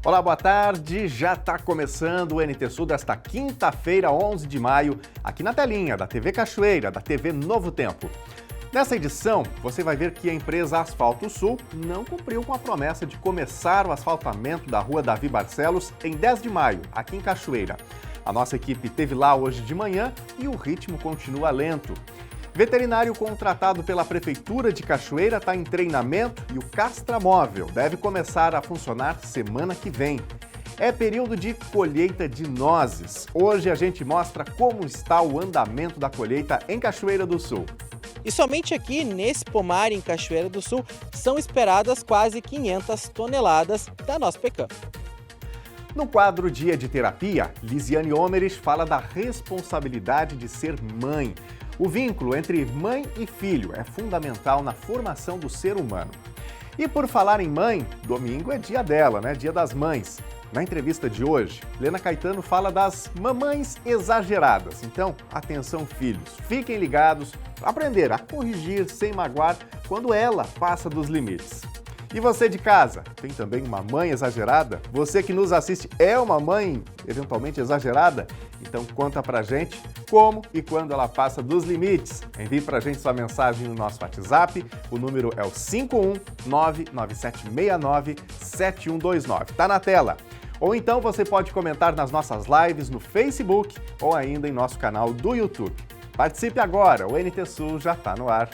Olá, boa tarde. Já está começando o NT Sul desta quinta-feira, 11 de maio, aqui na telinha da TV Cachoeira, da TV Novo Tempo. Nessa edição, você vai ver que a empresa Asfalto Sul não cumpriu com a promessa de começar o asfaltamento da rua Davi Barcelos em 10 de maio, aqui em Cachoeira. A nossa equipe esteve lá hoje de manhã e o ritmo continua lento. Veterinário contratado pela Prefeitura de Cachoeira está em treinamento e o castramóvel deve começar a funcionar semana que vem. É período de colheita de nozes. Hoje a gente mostra como está o andamento da colheita em Cachoeira do Sul. E somente aqui, nesse pomar em Cachoeira do Sul, são esperadas quase 500 toneladas da noz pecan. No quadro Dia de Terapia, Lisiane Homeres fala da responsabilidade de ser mãe. O vínculo entre mãe e filho é fundamental na formação do ser humano. E por falar em mãe, domingo é dia dela, né? Dia das Mães. Na entrevista de hoje, Lena Caetano fala das mamães exageradas. Então, atenção filhos, fiquem ligados para aprender a corrigir sem magoar quando ela passa dos limites. E você de casa, tem também uma mãe exagerada? Você que nos assiste é uma mãe eventualmente exagerada? Então conta pra gente como e quando ela passa dos limites. Envie pra gente sua mensagem no nosso WhatsApp, o número é o 51997697129. Tá na tela. Ou então você pode comentar nas nossas lives no Facebook ou ainda em nosso canal do YouTube. Participe agora, o NT Sul já tá no ar.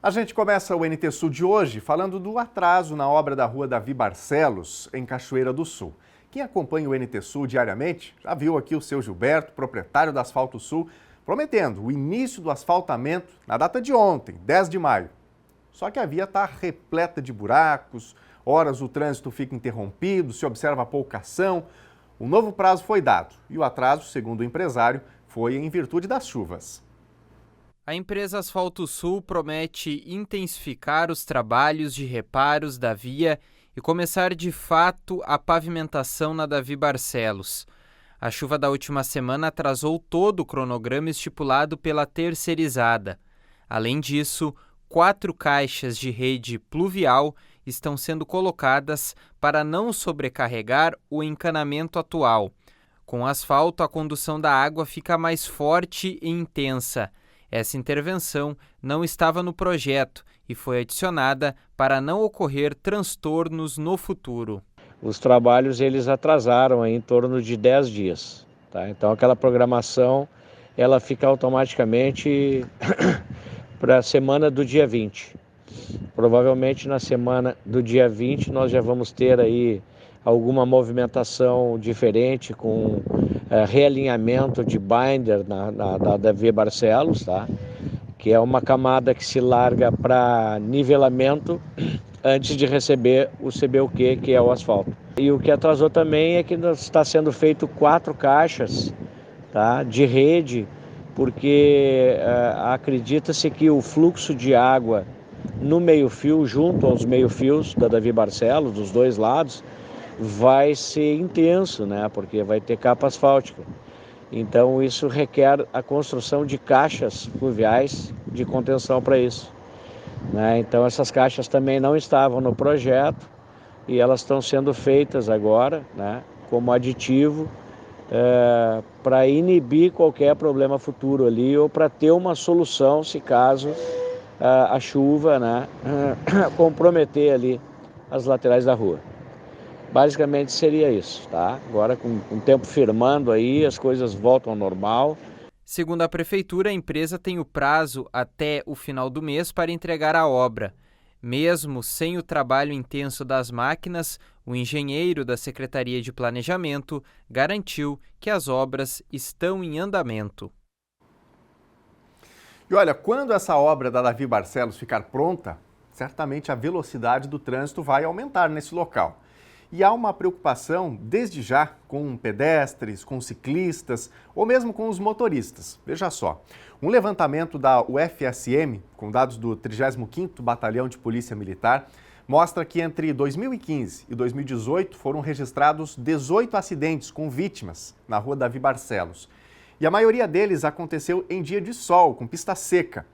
A gente começa o NT Sul de hoje falando do atraso na obra da rua Davi Barcelos, em Cachoeira do Sul. Quem acompanha o NT Sul diariamente já viu aqui o seu Gilberto, proprietário da Asfalto Sul, prometendo o início do asfaltamento na data de ontem, 10 de maio. Só que a via está repleta de buracos, horas o trânsito fica interrompido, se observa pouca ação. Um novo prazo foi dado e o atraso, segundo o empresário, foi em virtude das chuvas. A empresa Asfalto Sul promete intensificar os trabalhos de reparos da via e começar de fato a pavimentação na Davi Barcelos. A chuva da última semana atrasou todo o cronograma estipulado pela terceirizada. Além disso, 4 caixas de rede pluvial estão sendo colocadas para não sobrecarregar o encanamento atual. Com o asfalto, a condução da água fica mais forte e intensa. Essa intervenção não estava no projeto e foi adicionada para não ocorrer transtornos no futuro. Os trabalhos eles atrasaram em torno de 10 dias. Tá? Então aquela programação ela fica automaticamente para a semana do dia 20. Provavelmente na semana do dia 20 nós já vamos ter aí alguma movimentação diferente com realinhamento de binder da Davi Barcelos, tá? Que é uma camada que se larga para nivelamento antes de receber o CBUQ, que é o asfalto. E o que atrasou também é que está sendo feito 4 caixas, tá? De rede, porque acredita-se que o fluxo de água no meio-fio, junto aos meio-fios da Davi Barcelos, dos dois lados, vai ser intenso, né? Porque vai ter capa asfáltica. Então isso requer a construção de caixas fluviais de contenção para isso, né? Então essas caixas também não estavam no projeto e elas estão sendo feitas agora, né? Como aditivo para inibir qualquer problema futuro ali ou para ter uma solução se caso a chuva, né? Comprometer ali as laterais da rua. Basicamente seria isso, tá? Agora com o tempo firmando aí, as coisas voltam ao normal. Segundo a Prefeitura, a empresa tem o prazo até o final do mês para entregar a obra. Mesmo sem o trabalho intenso das máquinas, o engenheiro da Secretaria de Planejamento garantiu que as obras estão em andamento. E olha, quando essa obra da Davi Barcelos ficar pronta, certamente a velocidade do trânsito vai aumentar nesse local. E há uma preocupação, desde já, com pedestres, com ciclistas ou mesmo com os motoristas. Veja só, um levantamento da UFSM, com dados do 35º Batalhão de Polícia Militar, mostra que entre 2015 e 2018 foram registrados 18 acidentes com vítimas na rua Davi Barcelos. E a maioria deles aconteceu em dia de sol, com pista seca.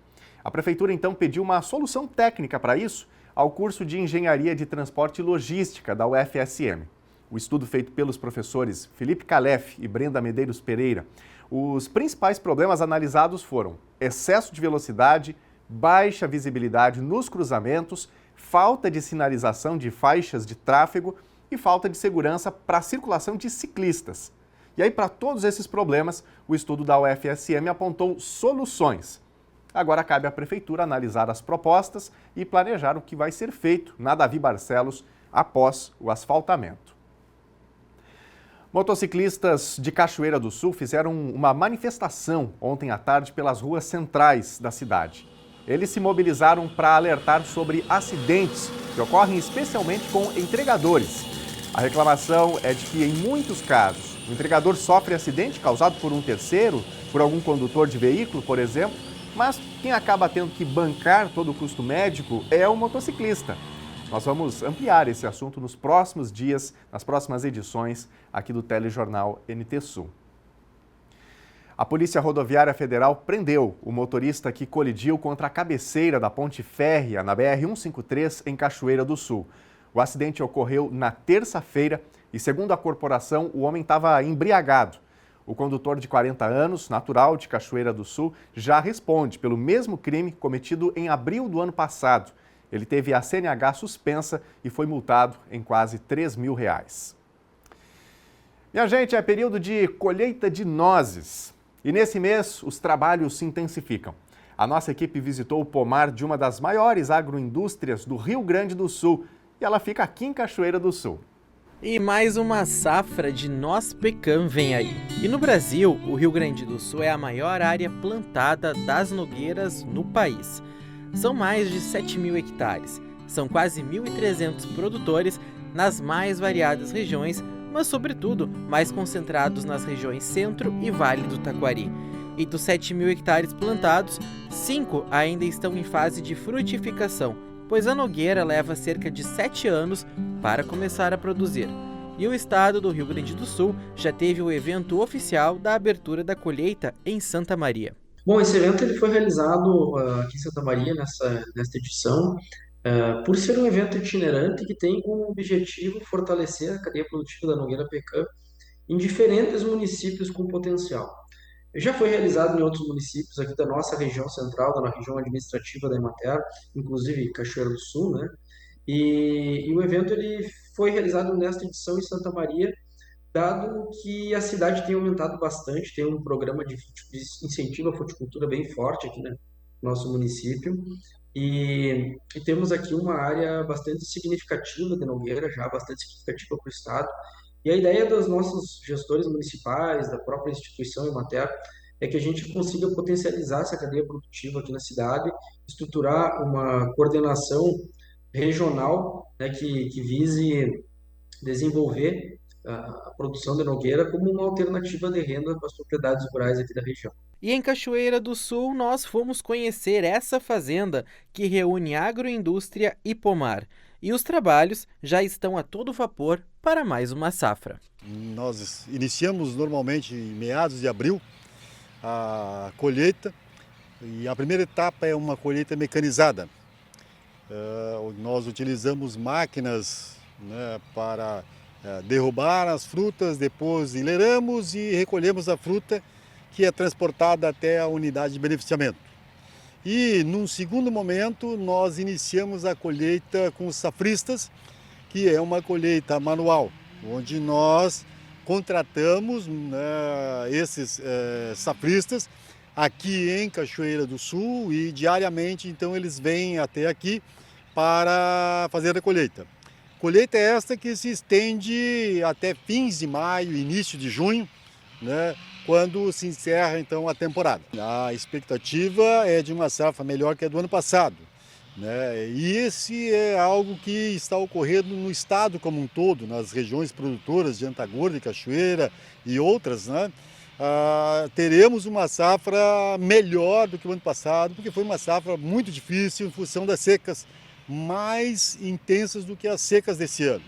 A Prefeitura, então, pediu uma solução técnica para isso ao curso de Engenharia de Transporte e Logística da UFSM. O estudo feito pelos professores Felipe Calef e Brenda Medeiros Pereira, os principais problemas analisados foram excesso de velocidade, baixa visibilidade nos cruzamentos, falta de sinalização de faixas de tráfego e falta de segurança para a circulação de ciclistas. E aí, para todos esses problemas, o estudo da UFSM apontou soluções. Agora cabe à Prefeitura analisar as propostas e planejar o que vai ser feito na Davi Barcelos após o asfaltamento. Motociclistas de Cachoeira do Sul fizeram uma manifestação ontem à tarde pelas ruas centrais da cidade. Eles se mobilizaram para alertar sobre acidentes que ocorrem especialmente com entregadores. A reclamação é de que, em muitos casos, o entregador sofre acidente causado por um terceiro, por algum condutor de veículo, por exemplo, mas quem acaba tendo que bancar todo o custo médico é o motociclista. Nós vamos ampliar esse assunto nos próximos dias, nas próximas edições aqui do Telejornal NT Sul. A Polícia Rodoviária Federal prendeu o motorista que colidiu contra a cabeceira da ponte férrea na BR-153 em Cachoeira do Sul. O acidente ocorreu na terça-feira e, segundo a corporação, o homem estava embriagado. O condutor de 40 anos, natural de Cachoeira do Sul, já responde pelo mesmo crime cometido em abril do ano passado. Ele teve a CNH suspensa e foi multado em quase R$3 mil. Minha gente, é período de colheita de nozes. E nesse mês, os trabalhos se intensificam. A nossa equipe visitou o pomar de uma das maiores agroindústrias do Rio Grande do Sul. E ela fica aqui em Cachoeira do Sul. E mais uma safra de noz pecan vem aí. E no Brasil, o Rio Grande do Sul é a maior área plantada das nogueiras no país. São mais de 7.000 hectares. São quase 1.300 produtores nas mais variadas regiões, mas sobretudo mais concentrados nas regiões Centro e Vale do Taquari. E dos 7.000 hectares plantados, 5 ainda estão em fase de frutificação, pois a nogueira leva cerca de 7 anos para começar a produzir. E o estado do Rio Grande do Sul já teve o evento oficial da abertura da colheita em Santa Maria. Bom, esse evento ele foi realizado aqui em Santa Maria nesta edição, por ser um evento itinerante que tem como objetivo fortalecer a cadeia produtiva da nogueira pecan em diferentes municípios com potencial. Já foi realizado em outros municípios aqui da nossa região central, da região administrativa da Emater, inclusive Cachoeira do Sul, né? E o evento ele foi realizado nesta edição em Santa Maria, dado que a cidade tem aumentado bastante, tem um programa de incentivo à fruticultura bem forte aqui no nosso município, e temos aqui uma área bastante significativa de nogueira, já bastante significativa para o estado, e a ideia dos nossos gestores municipais, da própria instituição Emater, é que a gente consiga potencializar essa cadeia produtiva aqui na cidade, estruturar uma coordenação regional, né, que vise desenvolver a produção de nogueira como uma alternativa de renda para as propriedades rurais aqui da região. E em Cachoeira do Sul, nós fomos conhecer essa fazenda que reúne agroindústria e pomar. E os trabalhos já estão a todo vapor para mais uma safra. Nós iniciamos normalmente em meados de abril a colheita, e a primeira etapa é uma colheita mecanizada. Nós utilizamos máquinas, né, para derrubar as frutas, depois enleiramos e recolhemos a fruta que é transportada até a unidade de beneficiamento. E num segundo momento nós iniciamos a colheita com os safristas, que é uma colheita manual, onde nós contratamos, né, esses safristas aqui em Cachoeira do Sul, e diariamente então eles vêm até aqui para fazer a colheita. Colheita esta que se estende até fins de maio, início de junho, né, quando se encerra então a temporada. A expectativa é de uma safra melhor que a do ano passado, né? E esse é algo que está ocorrendo no estado como um todo, nas regiões produtoras de Antagorda, Cachoeira e outras, né? Teremos uma safra melhor do que o ano passado, porque foi uma safra muito difícil em função das secas mais intensas do que as secas desse ano.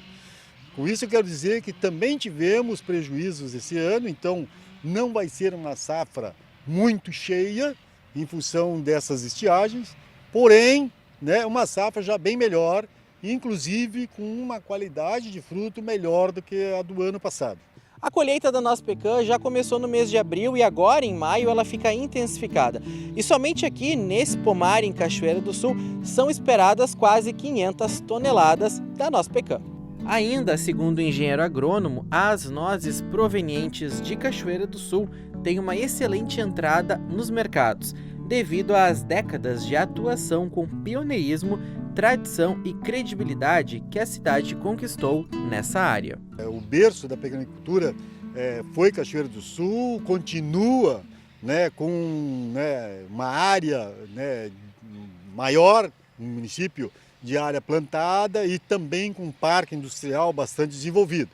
Com isso eu quero dizer que também tivemos prejuízos esse ano, então não vai ser uma safra muito cheia, em função dessas estiagens, porém, né, uma safra já bem melhor, inclusive com uma qualidade de fruto melhor do que a do ano passado. A colheita da nossa pecan já começou no mês de abril e agora, em maio, ela fica intensificada. E somente aqui, nesse pomar em Cachoeira do Sul, são esperadas quase 500 toneladas da nossa pecan. Ainda, segundo o engenheiro agrônomo, as nozes provenientes de Cachoeira do Sul têm uma excelente entrada nos mercados, devido às décadas de atuação com pioneirismo, tradição e credibilidade que a cidade conquistou nessa área. O berço da pecanicultura foi Cachoeira do Sul, continua, né, com, né, uma área, né, maior no município de área plantada e também com um parque industrial bastante desenvolvido.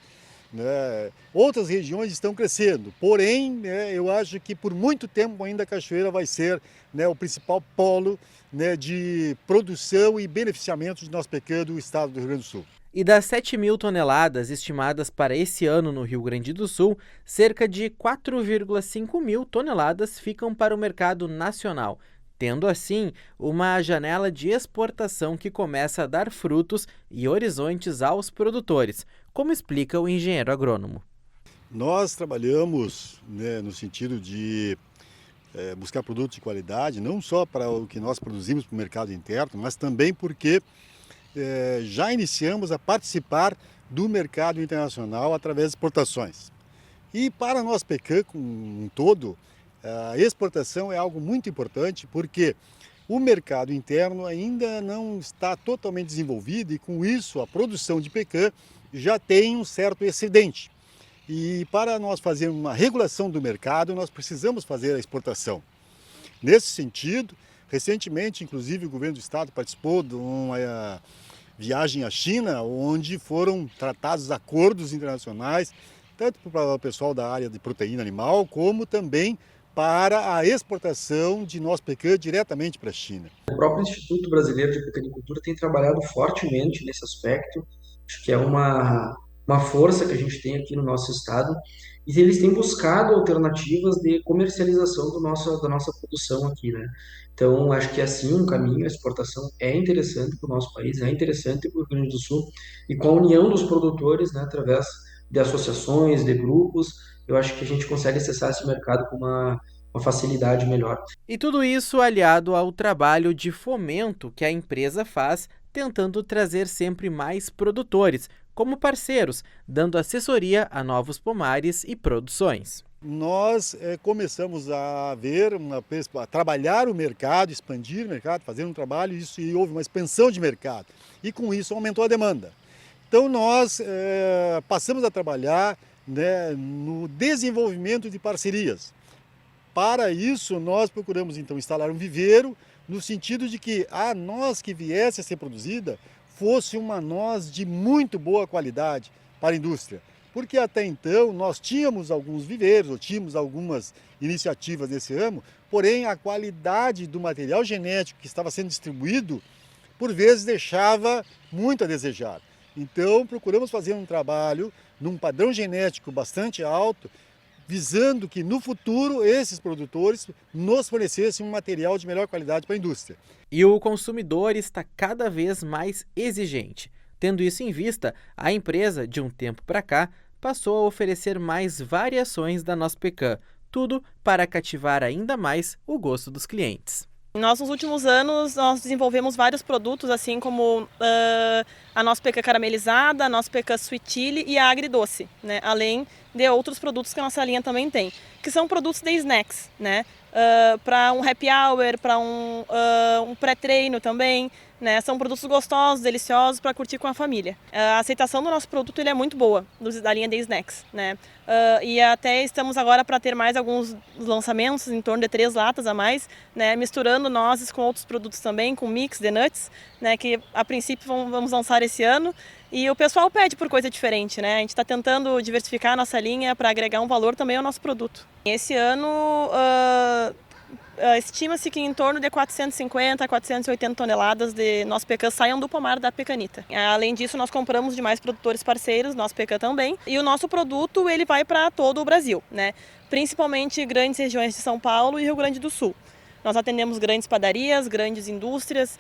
Né? Outras regiões estão crescendo, porém, né, eu acho que por muito tempo ainda a Cachoeira vai ser, né, o principal polo, né, de produção e beneficiamento de nossa pecan do estado do Rio Grande do Sul. E das 7.000 toneladas estimadas para esse ano no Rio Grande do Sul, cerca de 4,5 mil toneladas ficam para o mercado nacional, tendo assim uma janela de exportação que começa a dar frutos e horizontes aos produtores, como explica o engenheiro agrônomo. Nós trabalhamos, né, no sentido de buscar produtos de qualidade, não só para o que nós produzimos para o mercado interno, mas também porque já iniciamos a participar do mercado internacional através de exportações. E para nós pecan como um todo, a exportação é algo muito importante porque o mercado interno ainda não está totalmente desenvolvido e com isso a produção de pecan já tem um certo excedente. E para nós fazermos uma regulação do mercado, nós precisamos fazer a exportação. Nesse sentido, recentemente, inclusive, o governo do estado participou de uma viagem à China, onde foram tratados acordos internacionais, tanto para o pessoal da área de proteína animal, como também para a exportação de nosso pecan diretamente para a China. O próprio Instituto Brasileiro de Pecanicultura tem trabalhado fortemente nesse aspecto, acho que é uma força que a gente tem aqui no nosso estado, e eles têm buscado alternativas de comercialização da nossa produção aqui, né? Então, acho que é assim um caminho, a exportação é interessante para o nosso país, é interessante para o Rio Grande do Sul, e com a união dos produtores, né, através de associações, de grupos, eu acho que a gente consegue acessar esse mercado com uma facilidade melhor. E tudo isso aliado ao trabalho de fomento que a empresa faz, tentando trazer sempre mais produtores como parceiros, dando assessoria a novos pomares e produções. Nós começamos a trabalhar o mercado, expandir o mercado, fazer um trabalho e houve uma expansão de mercado. E com isso aumentou a demanda. Então nós passamos a trabalhar, né, no desenvolvimento de parcerias. Para isso nós procuramos então instalar um viveiro no sentido de que a noz que viesse a ser produzida fosse uma noz de muito boa qualidade para a indústria. Porque até então nós tínhamos alguns viveiros, ou tínhamos algumas iniciativas nesse ramo, porém a qualidade do material genético que estava sendo distribuído, por vezes deixava muito a desejar. Então procuramos fazer um trabalho num padrão genético bastante alto, visando que no futuro esses produtores nos fornecessem um material de melhor qualidade para a indústria. E o consumidor está cada vez mais exigente. Tendo isso em vista, a empresa, de um tempo para cá, passou a oferecer mais variações da nossa pecan, tudo para cativar ainda mais o gosto dos clientes. Nós, nos últimos anos, nós desenvolvemos vários produtos, assim como a nossa pecan caramelizada, a nossa pecan sweet chili e a agridoce, né? Além de outros produtos que a nossa linha também tem, que são produtos de snacks, né? Para um happy hour, para um pré-treino também, né? São produtos gostosos, deliciosos para curtir com a família. A aceitação do nosso produto ele é muito boa, da linha de snacks, né? E até estamos agora para ter mais alguns lançamentos, em torno de 3 latas a mais, né? Misturando nozes com outros produtos também, com mix de nuts, né? Que a princípio vamos lançar esse ano. E o pessoal pede por coisa diferente, né? A gente está tentando diversificar a nossa linha para agregar um valor também ao nosso produto. Esse ano estima-se que em torno de 450 a 480 toneladas de nosso pecan saiam do pomar da Pecanita. Além disso, nós compramos de mais produtores parceiros, nosso pecan também. E o nosso produto ele vai para todo o Brasil, né? Principalmente grandes regiões de São Paulo e Rio Grande do Sul. Nós atendemos grandes padarias, grandes indústrias,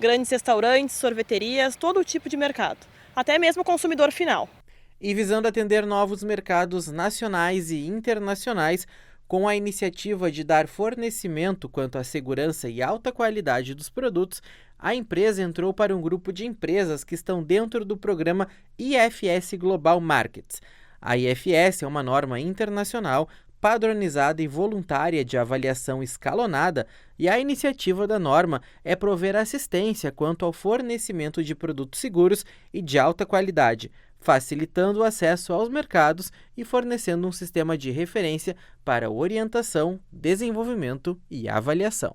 grandes restaurantes, sorveterias, todo tipo de mercado, até mesmo o consumidor final. E visando atender novos mercados nacionais e internacionais, com a iniciativa de dar fornecimento quanto à segurança e alta qualidade dos produtos, a empresa entrou para um grupo de empresas que estão dentro do programa IFS Global Markets. A IFS é uma norma internacional padronizada e voluntária de avaliação escalonada, e a iniciativa da norma é prover assistência quanto ao fornecimento de produtos seguros e de alta qualidade, facilitando o acesso aos mercados e fornecendo um sistema de referência para orientação, desenvolvimento e avaliação.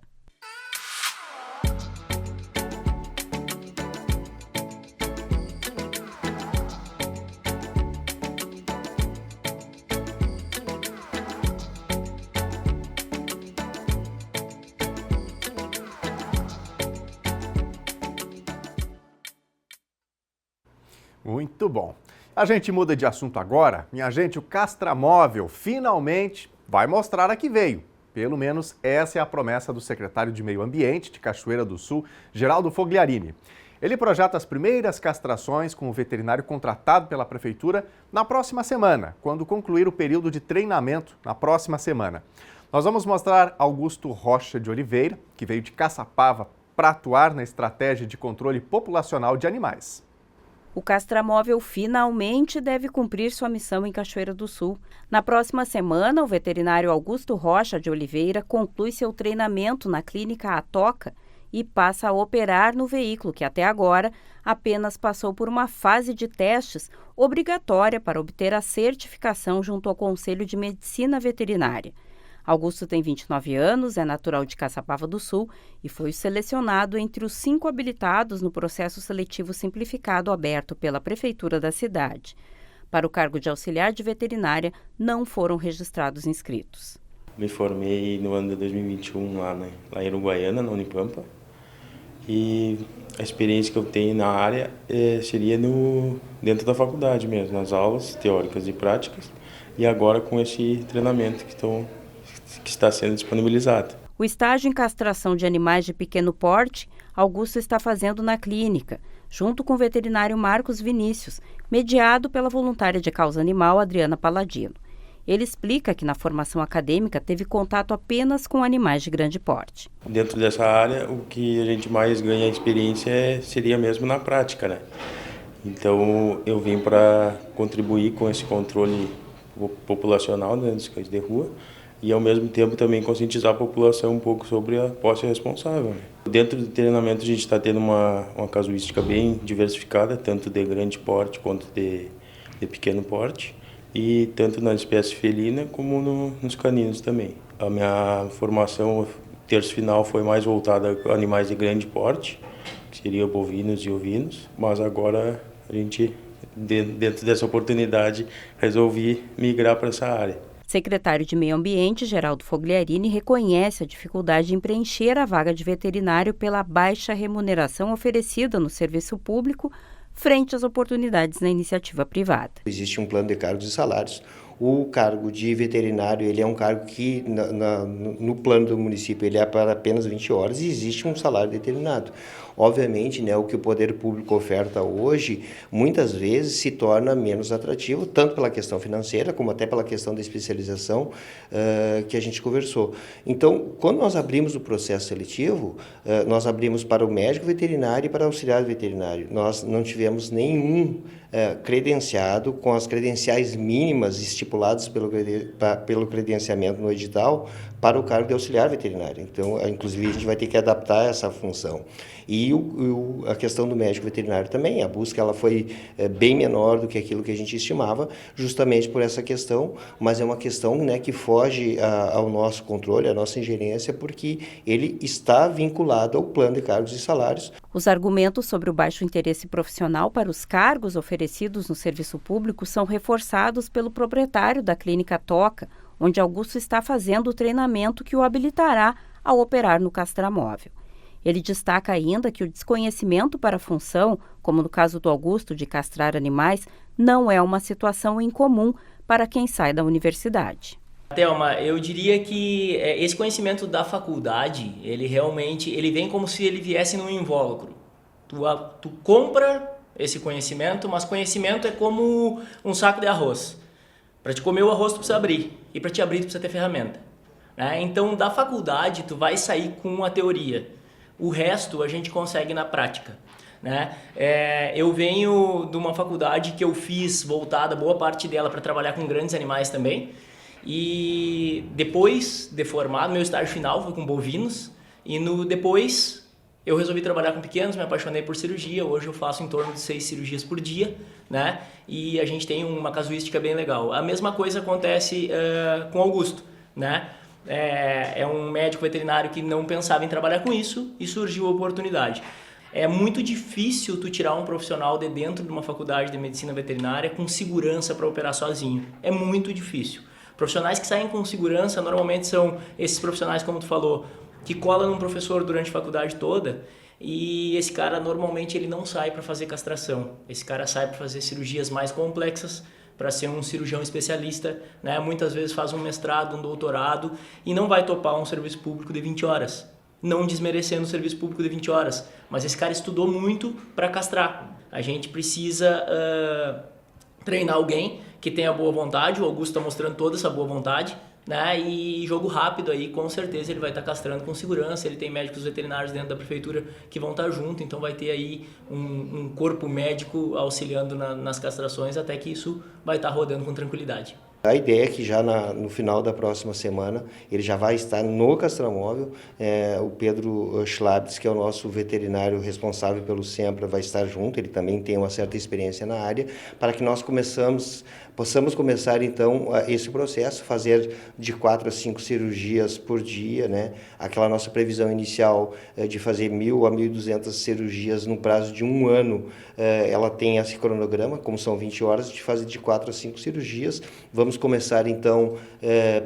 Muito bom. A gente muda de assunto agora. Minha gente, o Castramóvel finalmente vai mostrar a que veio. Pelo menos essa é a promessa do secretário de Meio Ambiente de Cachoeira do Sul, Geraldo Fogliarini. Ele projeta as primeiras castrações com o veterinário contratado pela Prefeitura na próxima semana, quando concluir o período de treinamento na próxima semana. Nós vamos mostrar Augusto Rocha de Oliveira, que veio de Caçapava para atuar na estratégia de controle populacional de animais. O Castramóvel finalmente deve cumprir sua missão em Cachoeira do Sul. Na próxima semana, o veterinário Augusto Rocha de Oliveira conclui seu treinamento na clínica Atoca e passa a operar no veículo que até agora apenas passou por uma fase de testes obrigatória para obter a certificação junto ao Conselho de Medicina Veterinária. Augusto tem 29 anos, é natural de Caçapava do Sul e foi selecionado entre os 5 habilitados no processo seletivo simplificado aberto pela Prefeitura da cidade. Para o cargo de auxiliar de veterinária, não foram registrados inscritos. Me formei no ano de 2021 lá em Uruguaiana, na Unipampa. E a experiência que eu tenho na área seria dentro da faculdade mesmo, nas aulas teóricas e práticas. E agora com esse treinamento que está sendo disponibilizado. O estágio em castração de animais de pequeno porte, Augusto está fazendo na clínica, junto com o veterinário Marcos Vinícius, mediado pela voluntária de causa animal Adriana Paladino. Ele explica que na formação acadêmica teve contato apenas com animais de grande porte. Dentro dessa área, o que a gente mais ganha experiência seria mesmo na prática, né? Então, eu vim para contribuir com esse controle populacional, né, dos cães de rua, e ao mesmo tempo também conscientizar a população um pouco sobre a posse responsável. Dentro do treinamento a gente está tendo uma casuística bem diversificada, tanto de grande porte quanto de pequeno porte, e tanto na espécie felina como nos caninos também. A minha formação, terço final, foi mais voltada a animais de grande porte, que seriam bovinos e ovinos, mas agora a gente, dentro dessa oportunidade, resolvi migrar para essa área. Secretário de Meio Ambiente, Geraldo Fogliarini, reconhece a dificuldade em preencher a vaga de veterinário pela baixa remuneração oferecida no serviço público frente às oportunidades na iniciativa privada. Existe um plano de cargos e salários. O cargo de veterinário ele é um cargo que no plano do município ele é para apenas 20 horas e existe um salário determinado. Obviamente, né, o que o poder público oferta hoje, muitas vezes se torna menos atrativo, tanto pela questão financeira, como até pela questão da especialização que a gente conversou. Então, quando nós abrimos o processo seletivo, nós abrimos para o médico veterinário e para o auxiliar veterinário. Nós não tivemos nenhum credenciado com as credenciais mínimas estipuladas pelo credenciamento no edital para o cargo de auxiliar veterinário. Então, inclusive, a gente vai ter que adaptar essa função. E a questão do médico veterinário também, a busca ela foi bem menor do que aquilo que a gente estimava, justamente por essa questão, mas é uma questão, né, que foge ao nosso controle, à nossa ingerência, porque ele está vinculado ao plano de cargos e salários. Os argumentos sobre o baixo interesse profissional para os cargos oferecidos no serviço público são reforçados pelo proprietário da clínica Toca, onde Augusto está fazendo o treinamento que o habilitará a operar no Castramóvel. Ele destaca ainda que o desconhecimento para a função, como no caso do Augusto de castrar animais, não é uma situação incomum para quem sai da universidade. Thelma, eu diria que esse conhecimento da faculdade, ele vem como se ele viesse num invólucro. Tu compra esse conhecimento, mas conhecimento é como um saco de arroz. Para te comer o arroz tu precisa abrir, e para te abrir tu precisa ter ferramenta. Né? Então da faculdade tu vai sair com a teoria, o resto a gente consegue na prática. Né? Eu venho de uma faculdade que eu fiz voltada, boa parte dela, para trabalhar com grandes animais também. E depois de formado, meu estágio final foi com bovinos. E depois eu resolvi trabalhar com pequenos, me apaixonei por cirurgia. Hoje eu faço em torno de 6 cirurgias por dia, né? E a gente tem uma casuística bem legal. A mesma coisa acontece com Augusto, né? É um médico veterinário que não pensava em trabalhar com isso e surgiu a oportunidade. É muito difícil tu tirar um profissional de dentro de uma faculdade de medicina veterinária com segurança para operar sozinho. É muito difícil. Profissionais que saem com segurança normalmente são esses profissionais, como tu falou, que colam num professor durante a faculdade toda, e esse cara normalmente ele não sai para fazer castração. Esse cara sai para fazer cirurgias mais complexas, para ser um cirurgião especialista, né? Muitas vezes faz um mestrado, um doutorado e não vai topar um serviço público de 20 horas. Não desmerecendo o serviço público de 20 horas, mas esse cara estudou muito para castrar. A gente precisa treinar alguém que tenha boa vontade. O Augusto está mostrando toda essa boa vontade, né? E jogo rápido aí, com certeza ele vai estar castrando com segurança. Ele tem médicos veterinários dentro da prefeitura que vão estar junto, então vai ter aí um corpo médico auxiliando nas castrações até que isso vai estar rodando com tranquilidade. A ideia é que já no final da próxima semana ele já vai estar no castramóvel. O Pedro Schlabs, que é o nosso veterinário responsável pelo SEMPRA, vai estar junto. Ele também tem uma certa experiência na área, para que nós possamos começar então esse processo, fazer de 4 a 5 cirurgias por dia, né? Aquela nossa previsão inicial de fazer 1.000 a 1.200 cirurgias no prazo de 1 ano, ela tem esse cronograma, como são 20 horas, de fazer de 4 a 5 cirurgias. Vamos começar então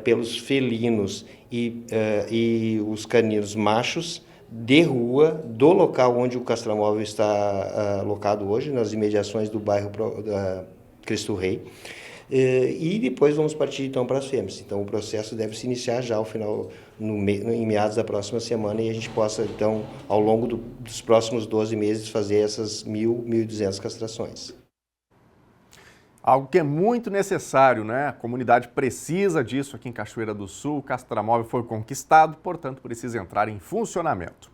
pelos felinos e os caninos machos de rua, do local onde o castramóvel está alocado hoje, nas imediações do bairro Cristo Rei. E depois vamos partir então para as fêmeas. Então o processo deve se iniciar já ao final, em meados da próxima semana, e a gente possa então, ao longo dos próximos 12 meses, fazer essas 1.000, 1.200 castrações. Algo que é muito necessário, né? A comunidade precisa disso aqui em Cachoeira do Sul. O castramóvel foi conquistado, portanto precisa entrar em funcionamento.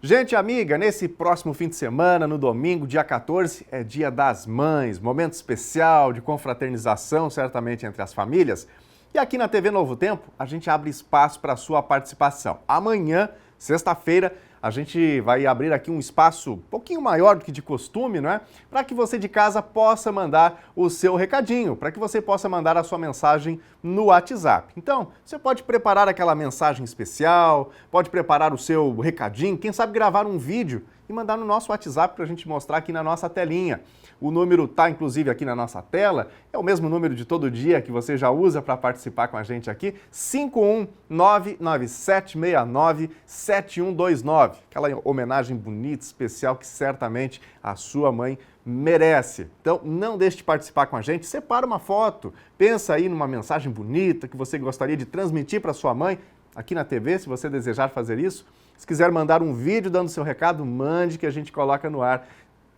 Gente amiga, nesse próximo fim de semana, no domingo, dia 14, é Dia das Mães, momento especial de confraternização, certamente, entre as famílias. E aqui na TV Novo Tempo, a gente abre espaço para a sua participação. Amanhã, sexta-feira, a gente vai abrir aqui um espaço um pouquinho maior do que de costume, não é? Para que você de casa possa mandar o seu recadinho, para que você possa mandar a sua mensagem no WhatsApp. Então, você pode preparar aquela mensagem especial, pode preparar o seu recadinho, quem sabe gravar um vídeo e mandar no nosso WhatsApp para a gente mostrar aqui na nossa telinha. O número está, inclusive, aqui na nossa tela. É o mesmo número de todo dia que você já usa para participar com a gente aqui. 51997697129. Aquela homenagem bonita, especial, que certamente a sua mãe merece. Então, não deixe de participar com a gente. Separa uma foto. Pensa aí numa mensagem bonita que você gostaria de transmitir para sua mãe aqui na TV, se você desejar fazer isso. Se quiser mandar um vídeo dando seu recado, mande que a gente coloca no ar.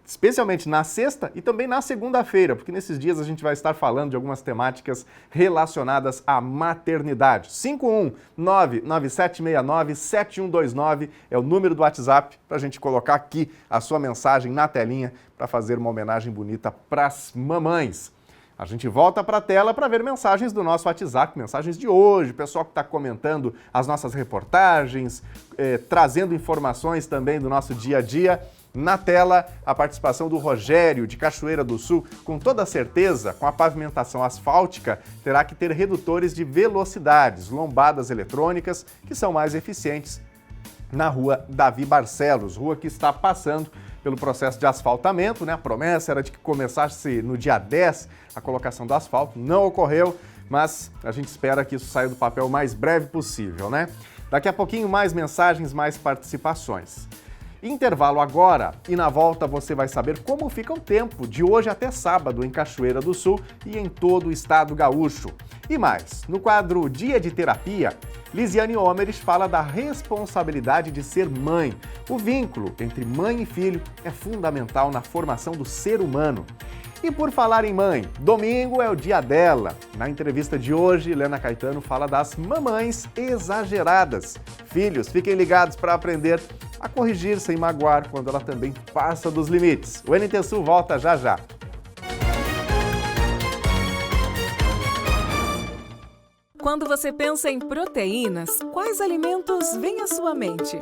Especialmente na sexta e também na segunda-feira, porque nesses dias a gente vai estar falando de algumas temáticas relacionadas à maternidade. 51997697129 é o número do WhatsApp para a gente colocar aqui a sua mensagem na telinha para fazer uma homenagem bonita para as mamães. A gente volta para a tela para ver mensagens do nosso WhatsApp, mensagens de hoje, pessoal que está comentando as nossas reportagens, trazendo informações também do nosso dia a dia. Na tela, a participação do Rogério, de Cachoeira do Sul. Com toda certeza, com a pavimentação asfáltica, terá que ter redutores de velocidades, lombadas eletrônicas, que são mais eficientes na rua Davi Barcelos, rua que está passando pelo processo de asfaltamento, né? A promessa era de que começasse no dia 10 a colocação do asfalto, não ocorreu, mas a gente espera que isso saia do papel o mais breve possível, né? Daqui a pouquinho mais mensagens, mais participações. Intervalo agora e na volta você vai saber como fica o tempo de hoje até sábado em Cachoeira do Sul e em todo o estado gaúcho. E mais, no quadro Dia de Terapia, Lisiane Homeres fala da responsabilidade de ser mãe. O vínculo entre mãe e filho é fundamental na formação do ser humano. E por falar em mãe, domingo é o dia dela. Na entrevista de hoje, Helena Caetano fala das mamães exageradas. Filhos, fiquem ligados para aprender a corrigir sem magoar quando ela também passa dos limites. O NT Sul volta já já. Quando você pensa em proteínas, quais alimentos vêm à sua mente?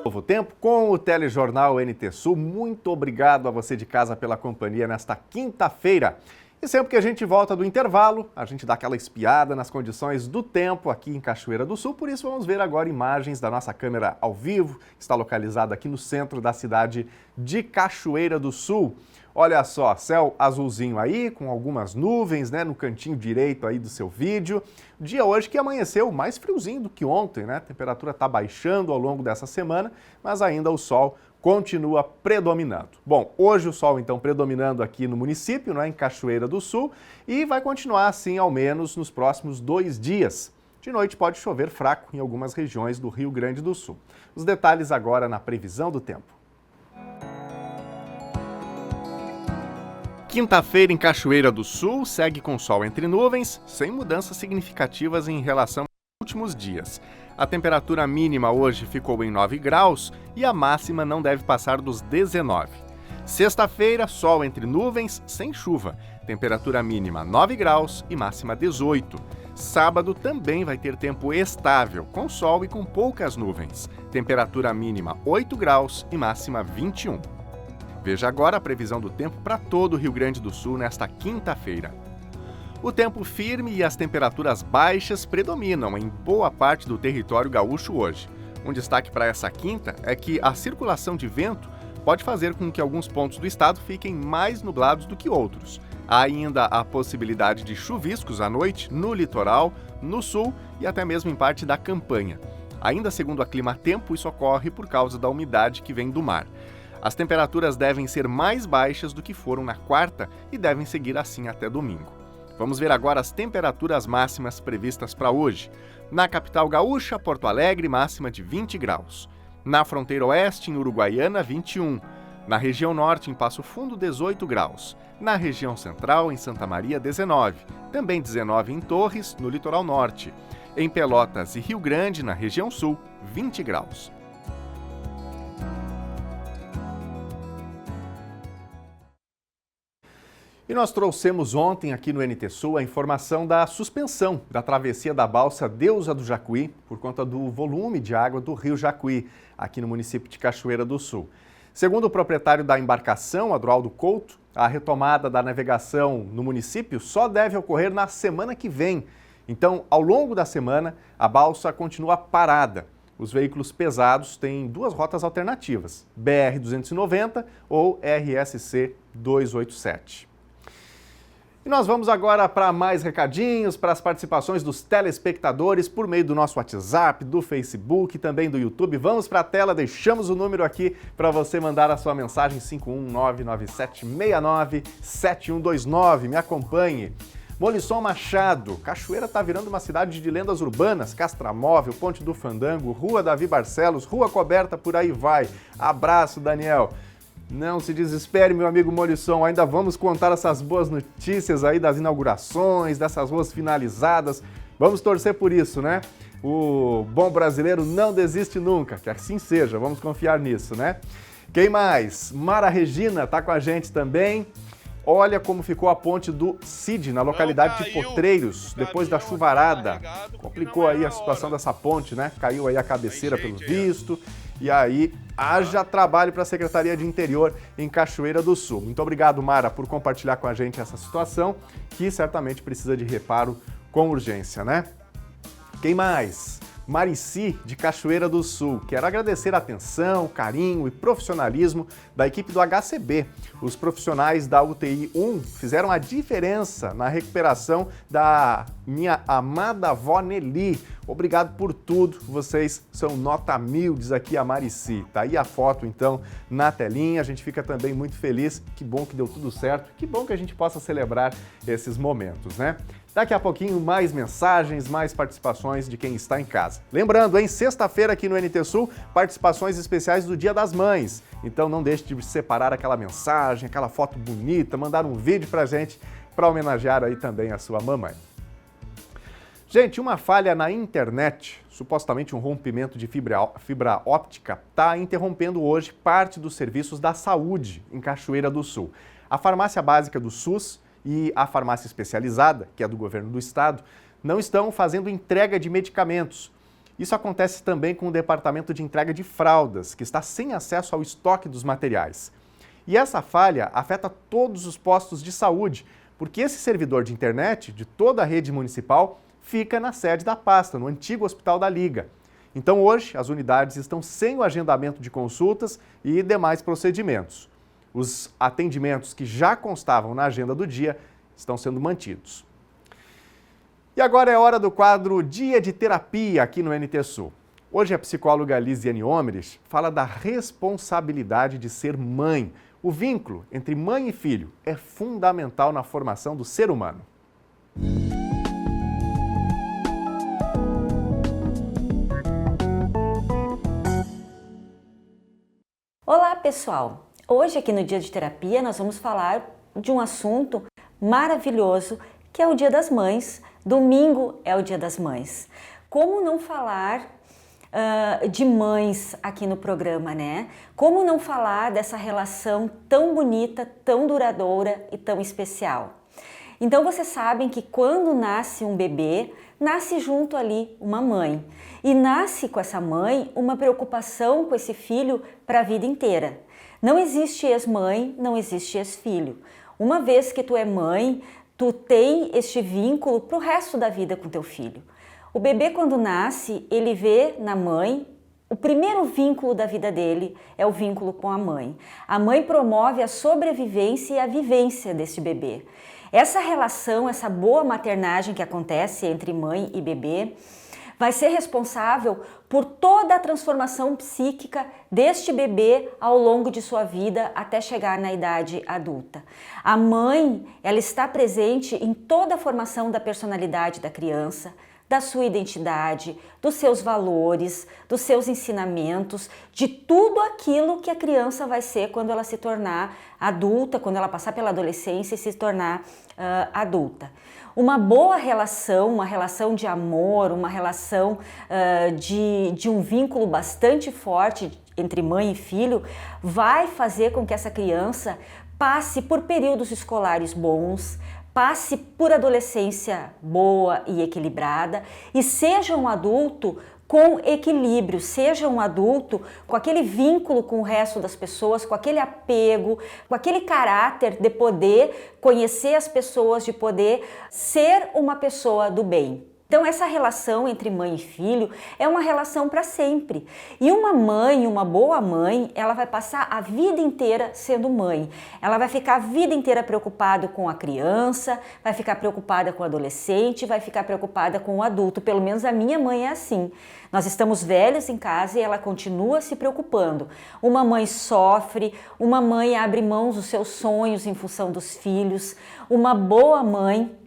Novo Tempo com o Telejornal NT Sul. Muito obrigado a você de casa pela companhia nesta quinta-feira. E sempre que a gente volta do intervalo, a gente dá aquela espiada nas condições do tempo aqui em Cachoeira do Sul. Por isso, vamos ver agora imagens da nossa câmera ao vivo, que está localizada aqui no centro da cidade de Cachoeira do Sul. Olha só, céu azulzinho aí, com algumas nuvens, né, no cantinho direito aí do seu vídeo. Dia hoje que amanheceu mais friozinho do que ontem, né? A temperatura está baixando ao longo dessa semana, mas ainda o sol continua predominando. Bom, hoje o sol então predominando aqui no município, né, em Cachoeira do Sul, e vai continuar assim ao menos nos próximos 2 dias. De noite pode chover fraco em algumas regiões do Rio Grande do Sul. Os detalhes agora na previsão do tempo. Quinta-feira em Cachoeira do Sul segue com sol entre nuvens, sem mudanças significativas em relação aos últimos dias. A temperatura mínima hoje ficou em 9 graus e a máxima não deve passar dos 19. Sexta-feira, sol entre nuvens, sem chuva. Temperatura mínima 9 graus e máxima 18. Sábado também vai ter tempo estável, com sol e com poucas nuvens. Temperatura mínima 8 graus e máxima 21. Veja agora a previsão do tempo para todo o Rio Grande do Sul nesta quinta-feira. O tempo firme e as temperaturas baixas predominam em boa parte do território gaúcho hoje. Um destaque para essa quinta é que a circulação de vento pode fazer com que alguns pontos do estado fiquem mais nublados do que outros. Há ainda a possibilidade de chuviscos à noite no litoral, no sul e até mesmo em parte da campanha. Ainda segundo a Climatempo, isso ocorre por causa da umidade que vem do mar. As temperaturas devem ser mais baixas do que foram na quarta e devem seguir assim até domingo. Vamos ver agora as temperaturas máximas previstas para hoje. Na capital gaúcha, Porto Alegre, máxima de 20 graus. Na fronteira oeste, em Uruguaiana, 21. Na região norte, em Passo Fundo, 18 graus. Na região central, em Santa Maria, 19. Também 19 em Torres, no litoral norte. Em Pelotas e Rio Grande, na região sul, 20 graus. E nós trouxemos ontem aqui no NT Sul a informação da suspensão da travessia da balsa Deusa do Jacuí por conta do volume de água do rio Jacuí, aqui no município de Cachoeira do Sul. Segundo o proprietário da embarcação, Adroaldo Couto, a retomada da navegação no município só deve ocorrer na semana que vem. Então, ao longo da semana, a balsa continua parada. Os veículos pesados têm 2 rotas alternativas, BR-290 ou RSC 287. E nós vamos agora para mais recadinhos, para as participações dos telespectadores por meio do nosso WhatsApp, do Facebook e também do YouTube. Vamos para a tela, deixamos o número aqui para você mandar a sua mensagem 51997697129. Me acompanhe. Molisson Machado, Cachoeira está virando uma cidade de lendas urbanas, Castramóvel, Ponte do Fandango, Rua Davi Barcelos, Rua Coberta, por aí vai. Abraço, Daniel. Não se desespere, meu amigo Molisson, ainda vamos contar essas boas notícias aí das inaugurações, dessas ruas finalizadas. Vamos torcer por isso, né? O bom brasileiro não desiste nunca, que assim seja, vamos confiar nisso, né? Quem mais? Mara Regina está com a gente também. Olha como ficou a ponte do Cid, na localidade de Potreiros, depois da chuvarada. Complicou aí a situação dessa ponte, né? Caiu aí a cabeceira pelo visto. E aí, haja trabalho para a Secretaria de Interior em Cachoeira do Sul. Muito obrigado, Mara, por compartilhar com a gente essa situação, que certamente precisa de reparo com urgência, né? Quem mais? Marici, de Cachoeira do Sul. Quero agradecer a atenção, carinho e profissionalismo da equipe do HCB. Os profissionais da UTI 1 fizeram a diferença na recuperação da minha amada avó Nelly. Obrigado por tudo, vocês são nota 1000, diz aqui a Marici. Tá aí a foto, então, na telinha. A gente fica também muito feliz. Que bom que deu tudo certo. Que bom que a gente possa celebrar esses momentos, né? Daqui a pouquinho, mais mensagens, mais participações de quem está em casa. Lembrando, hein, sexta-feira aqui no NT Sul, participações especiais do Dia das Mães. Então não deixe de separar aquela mensagem, aquela foto bonita, mandar um vídeo pra gente para homenagear aí também a sua mamãe. Gente, uma falha na internet, supostamente um rompimento de fibra óptica, está interrompendo hoje parte dos serviços da saúde em Cachoeira do Sul. A farmácia básica do SUS e a farmácia especializada, que é do governo do estado, não estão fazendo entrega de medicamentos. Isso acontece também com o departamento de entrega de fraldas, que está sem acesso ao estoque dos materiais. E essa falha afeta todos os postos de saúde, porque esse servidor de internet de toda a rede municipal fica na sede da pasta, no antigo Hospital da Liga. Então hoje as unidades estão sem o agendamento de consultas e demais procedimentos. Os atendimentos que já constavam na agenda do dia estão sendo mantidos. E agora é hora do quadro Dia de Terapia aqui no NT Sul. Hoje a psicóloga Lisiane Homeres fala da responsabilidade de ser mãe. O vínculo entre mãe e filho é fundamental na formação do ser humano. Olá, pessoal! Hoje aqui no Dia de Terapia nós vamos falar de um assunto maravilhoso que é o Dia das Mães. Domingo é o Dia das Mães. Como não falar de mães aqui no programa, né? Como não falar dessa relação tão bonita, tão duradoura e tão especial? Então vocês sabem que quando nasce um bebê, nasce junto ali uma mãe. E nasce com essa mãe uma preocupação com esse filho para a vida inteira. Não existe ex-mãe, não existe ex-filho. Uma vez que tu é mãe, tu tem este vínculo para o resto da vida com teu filho. O bebê quando nasce, ele vê na mãe, o primeiro vínculo da vida dele é o vínculo com a mãe. A mãe promove a sobrevivência e a vivência deste bebê. Essa relação, essa boa maternagem que acontece entre mãe e bebê, vai ser responsável por toda a transformação psíquica deste bebê ao longo de sua vida até chegar na idade adulta. A mãe, ela está presente em toda a formação da personalidade da criança, da sua identidade, dos seus valores, dos seus ensinamentos, de tudo aquilo que a criança vai ser quando ela se tornar adulta, quando ela passar pela adolescência e se tornar adulta. Uma boa relação, uma relação de amor, uma relação de um vínculo bastante forte entre mãe e filho vai fazer com que essa criança passe por períodos escolares bons, passe por adolescência boa e equilibrada e seja um adulto com equilíbrio, seja um adulto com aquele vínculo com o resto das pessoas, com aquele apego, com aquele caráter de poder conhecer as pessoas, de poder ser uma pessoa do bem. Então essa relação entre mãe e filho é uma relação para sempre. E uma mãe, uma boa mãe, ela vai passar a vida inteira sendo mãe. Ela vai ficar a vida inteira preocupada com a criança, vai ficar preocupada com o adolescente, vai ficar preocupada com o adulto. Pelo menos a minha mãe é assim. Nós estamos velhos em casa e ela continua se preocupando. Uma mãe sofre, uma mãe abre mão dos seus sonhos em função dos filhos. Uma boa mãe,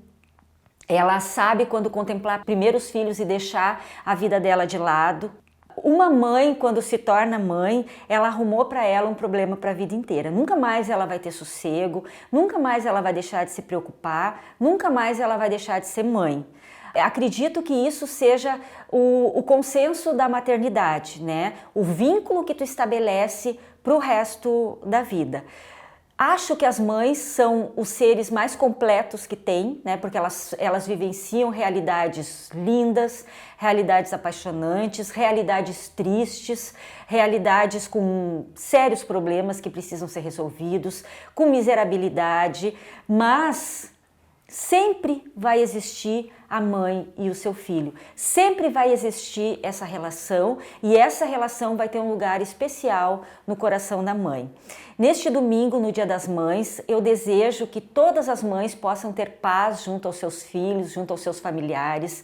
ela sabe quando contemplar primeiro os filhos e deixar a vida dela de lado. Uma mãe, quando se torna mãe, ela arrumou para ela um problema para a vida inteira. Nunca mais ela vai ter sossego, nunca mais ela vai deixar de se preocupar, nunca mais ela vai deixar de ser mãe. Acredito que isso seja o consenso da maternidade, né? O vínculo que tu estabelece para o resto da vida. Acho que as mães são os seres mais completos que tem, né? Porque elas vivenciam realidades lindas, realidades apaixonantes, realidades tristes, realidades com sérios problemas que precisam ser resolvidos, com miserabilidade, mas sempre vai existir a mãe e o seu filho. Sempre vai existir essa relação e essa relação vai ter um lugar especial no coração da mãe. Neste domingo, no Dia das Mães, eu desejo que todas as mães possam ter paz junto aos seus filhos, junto aos seus familiares.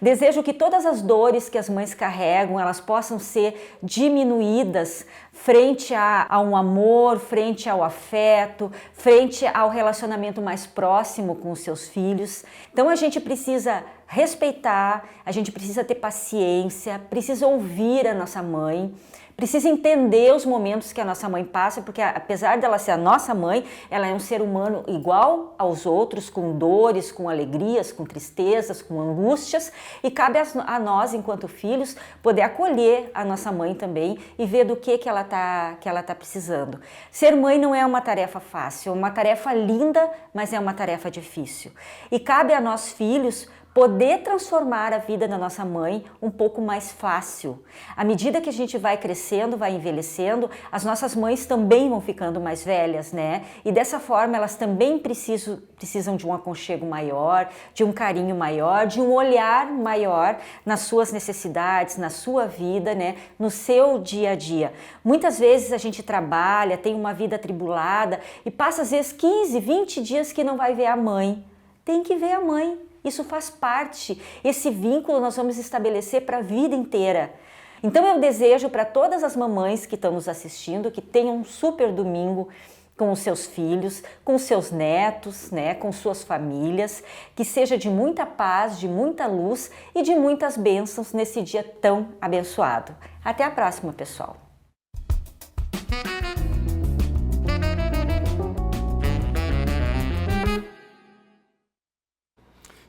Desejo que todas as dores que as mães carregam, elas possam ser diminuídas frente a um amor, frente ao afeto, frente ao relacionamento mais próximo com os seus filhos. Então a gente precisa respeitar, a gente precisa ter paciência, precisa ouvir a nossa mãe, precisa entender os momentos que a nossa mãe passa, porque apesar dela ser a nossa mãe, ela é um ser humano igual aos outros, com dores, com alegrias, com tristezas, com angústias, e cabe a nós, enquanto filhos, poder acolher a nossa mãe também e ver do que ela tá precisando. Ser mãe não é uma tarefa fácil, é uma tarefa linda, mas é uma tarefa difícil. E cabe a nós, filhos, poder transformar a vida da nossa mãe um pouco mais fácil. À medida que a gente vai crescendo, vai envelhecendo, as nossas mães também vão ficando mais velhas, né? E dessa forma elas também precisam de um aconchego maior, de um carinho maior, de um olhar maior nas suas necessidades, na sua vida, né? No seu dia a dia. Muitas vezes a gente trabalha, tem uma vida atribulada e passa às vezes 15, 20 dias que não vai ver a mãe. Tem que ver a mãe. Isso faz parte, esse vínculo nós vamos estabelecer para a vida inteira. Então eu desejo para todas as mamães que estão nos assistindo que tenham um super domingo com os seus filhos, com os seus netos, né, com suas famílias, que seja de muita paz, de muita luz e de muitas bênçãos nesse dia tão abençoado. Até a próxima, pessoal!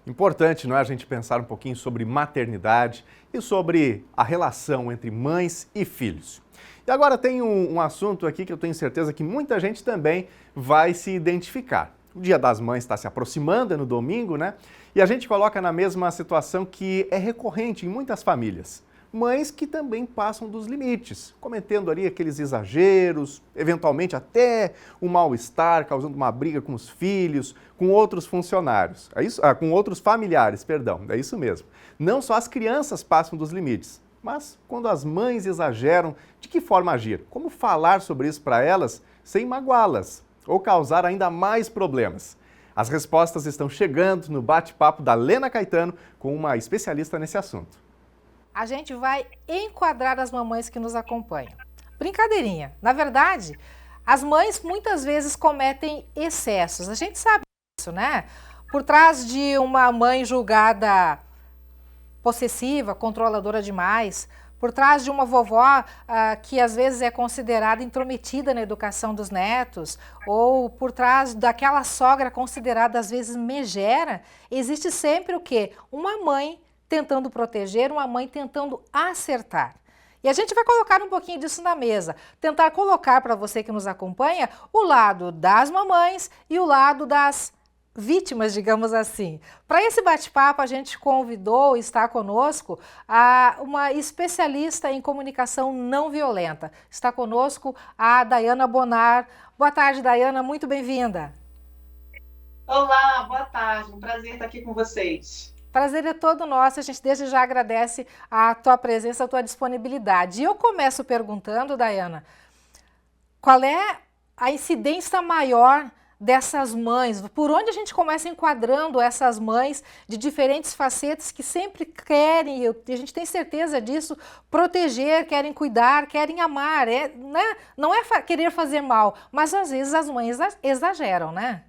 Importante, não é, a gente pensar um pouquinho sobre maternidade e sobre a relação entre mães e filhos. E agora tem um assunto aqui que eu tenho certeza que muita gente também vai se identificar. O Dia das Mães está se aproximando, é no domingo, né? E a gente coloca na mesma situação que é recorrente em muitas famílias. Mães que também passam dos limites, cometendo ali aqueles exageros, eventualmente até um mal-estar, causando uma briga com os filhos, com outros funcionários, com outros familiares, perdão, é isso mesmo. Não só as crianças passam dos limites, mas quando as mães exageram, de que forma agir? Como falar sobre isso para elas sem magoá-las ou causar ainda mais problemas? As respostas estão chegando no bate-papo da Lena Caetano com uma especialista nesse assunto. A gente vai enquadrar as mamães que nos acompanham. Brincadeirinha. Na verdade, as mães muitas vezes cometem excessos. A gente sabe disso, né? Por trás de uma mãe julgada possessiva, controladora demais, por trás de uma vovó que às vezes é considerada intrometida na educação dos netos, ou por trás daquela sogra considerada às vezes megera, existe sempre o quê? Uma mãe tentando proteger, uma mãe tentando acertar. E a gente vai colocar um pouquinho disso na mesa, tentar colocar para você que nos acompanha o lado das mamães e o lado das vítimas, digamos assim. Para esse bate-papo a gente convidou, está conosco, uma especialista em comunicação não violenta. Está conosco a Daiana Bonar. Boa tarde, Daiana, muito bem-vinda. Olá, boa tarde, um prazer estar aqui com vocês. Prazer é todo nosso, a gente desde já agradece a tua presença, a tua disponibilidade. E eu começo perguntando, Daiana, qual é a incidência maior dessas mães? Por onde a gente começa enquadrando essas mães de diferentes facetas que sempre querem, e a gente tem certeza disso, proteger, querem cuidar, querem amar, né? Não é querer fazer mal, mas às vezes as mães exageram, né?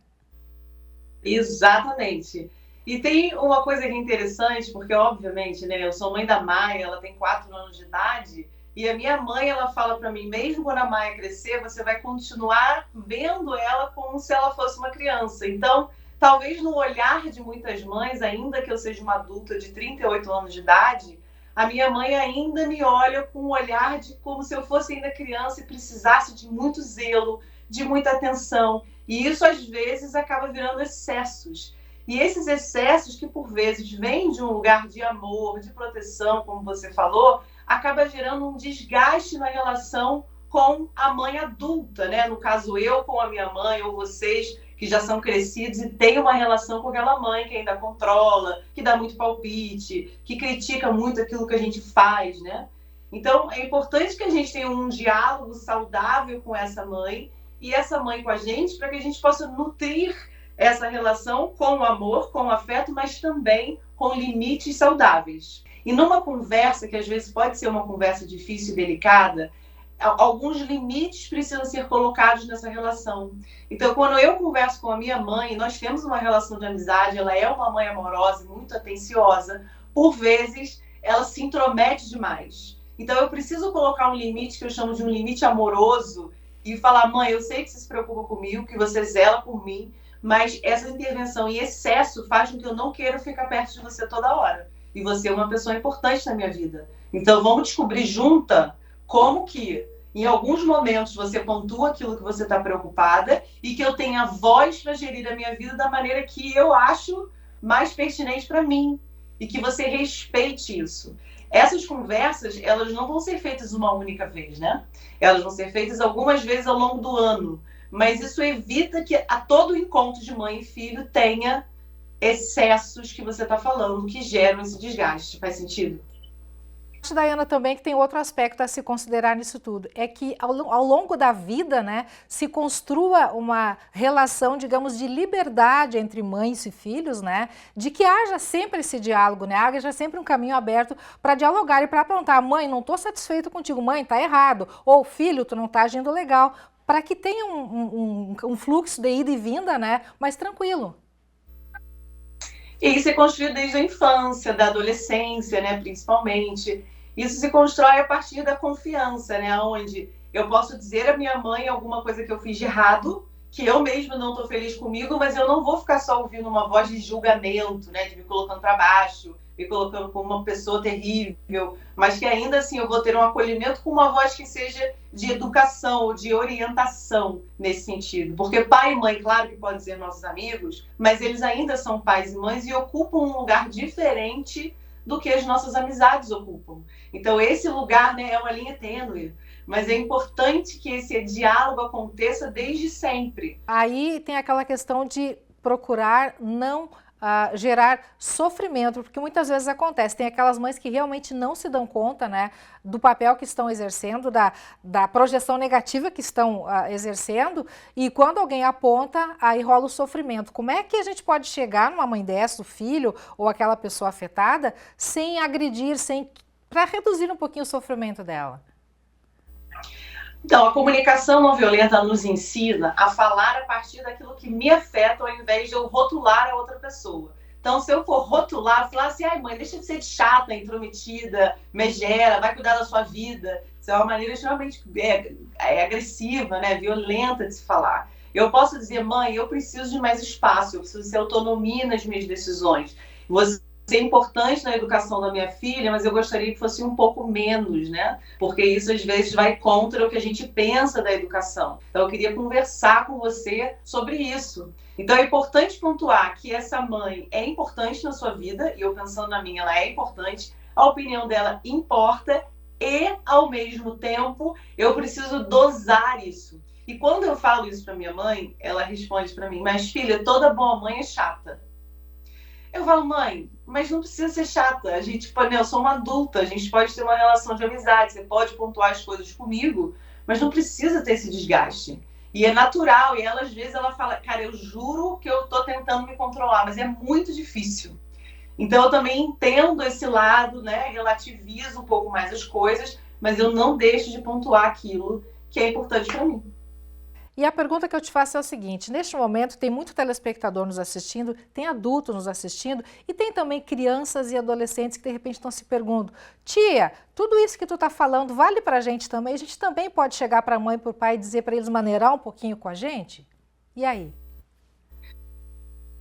Exatamente. E tem uma coisa que é interessante, porque obviamente, né, eu sou mãe da Maia, ela tem 4 anos de idade, e a minha mãe, ela fala para mim, mesmo quando a Maia crescer, você vai continuar vendo ela como se ela fosse uma criança. Então, talvez no olhar de muitas mães, ainda que eu seja uma adulta de 38 anos de idade, a minha mãe ainda me olha com um olhar de como se eu fosse ainda criança e precisasse de muito zelo, de muita atenção. E isso, às vezes, acaba virando excessos. E esses excessos, que por vezes vêm de um lugar de amor, de proteção, como você falou, acaba gerando um desgaste na relação com a mãe adulta, né? No caso, eu com a minha mãe, ou vocês que já são crescidos e têm uma relação com aquela mãe que ainda controla, que dá muito palpite, que critica muito aquilo que a gente faz, né? Então, é importante que a gente tenha um diálogo saudável com essa mãe e essa mãe com a gente, para que a gente possa nutrir essa relação com o amor, com o afeto, mas também com limites saudáveis. E numa conversa, que às vezes pode ser uma conversa difícil e delicada, alguns limites precisam ser colocados nessa relação. Então, quando eu converso com a minha mãe, nós temos uma relação de amizade, ela é uma mãe amorosa, muito atenciosa, por vezes ela se intromete demais. Então, eu preciso colocar um limite, que eu chamo de um limite amoroso, e falar: mãe, eu sei que você se preocupa comigo, que você zela por mim, mas essa intervenção em excesso faz com que eu não queira ficar perto de você toda hora. E você é uma pessoa importante na minha vida. Então, vamos descobrir junta como que, em alguns momentos, você pontua aquilo que você está preocupada e que eu tenha voz para gerir a minha vida da maneira que eu acho mais pertinente para mim. E que você respeite isso. Essas conversas, elas não vão ser feitas uma única vez, né? Elas vão ser feitas algumas vezes ao longo do ano. Mas isso evita que a todo encontro de mãe e filho tenha excessos que você está falando, que geram esse desgaste. Faz sentido? Daiana, também que tem outro aspecto a se considerar nisso tudo, é que ao longo da vida, né, se construa uma relação, digamos, de liberdade entre mães e filhos, né, de que haja sempre esse diálogo, né, haja sempre um caminho aberto para dialogar e para apontar: mãe, não estou satisfeito contigo, mãe, tá errado, ou filho, tu não tá agindo legal, para que tenha um fluxo de ida e vinda, né, mais tranquilo. E isso é construído desde a infância, da adolescência, né, principalmente. Isso se constrói a partir da confiança, né, onde eu posso dizer à minha mãe alguma coisa que eu fiz de errado, que eu mesma não estou feliz comigo, mas eu não vou ficar só ouvindo uma voz de julgamento, né, de me colocando para baixo, me colocando como uma pessoa terrível, mas que ainda assim eu vou ter um acolhimento com uma voz que seja de educação ou de orientação nesse sentido. Porque pai e mãe, claro que podem ser nossos amigos, mas eles ainda são pais e mães e ocupam um lugar diferente do que as nossas amizades ocupam. Então esse lugar, né, é uma linha tênue, mas é importante que esse diálogo aconteça desde sempre. Aí tem aquela questão de procurar não gerar sofrimento, porque muitas vezes acontece, tem aquelas mães que realmente não se dão conta, né, do papel que estão exercendo, da projeção negativa que estão exercendo, e quando alguém aponta, aí rola o sofrimento. Como é que a gente pode chegar numa mãe dessa, o filho ou aquela pessoa afetada, sem agredir, para reduzir um pouquinho o sofrimento dela? Então, a comunicação não violenta nos ensina a falar a partir daquilo que me afeta, ao invés de eu rotular a outra pessoa. Então, se eu for rotular, falar assim: ai mãe, deixa de ser chata, intrometida, megera, vai cuidar da sua vida. Isso é uma maneira extremamente agressiva, né, violenta de se falar. Eu posso dizer: mãe, eu preciso de mais espaço, eu preciso ter autonomia nas minhas decisões. Você é importante na educação da minha filha, mas eu gostaria que fosse um pouco menos, né? Porque isso às vezes vai contra o que a gente pensa da educação. Então eu queria conversar com você sobre isso. Então é importante pontuar que essa mãe é importante na sua vida, e eu pensando na minha, ela é importante, a opinião dela importa, e ao mesmo tempo eu preciso dosar isso. E quando eu falo isso para minha mãe, ela responde para mim: mas filha, toda boa mãe é chata. Eu falo: mãe, mas não precisa ser chata. A gente, eu sou uma adulta, a gente pode ter uma relação de amizade, você pode pontuar as coisas comigo, mas não precisa ter esse desgaste. E é natural, e ela às vezes ela fala: cara, eu juro que eu tô tentando me controlar, mas é muito difícil. Então eu também entendo esse lado, né, relativizo um pouco mais as coisas, mas eu não deixo de pontuar aquilo que é importante para mim. E a pergunta que eu te faço é o seguinte: neste momento tem muito telespectador nos assistindo, tem adultos nos assistindo e tem também crianças e adolescentes que de repente estão se perguntando: tia, tudo isso que tu está falando vale para a gente também? A gente também pode chegar para a mãe e para o pai e dizer para eles maneirar um pouquinho com a gente? E aí?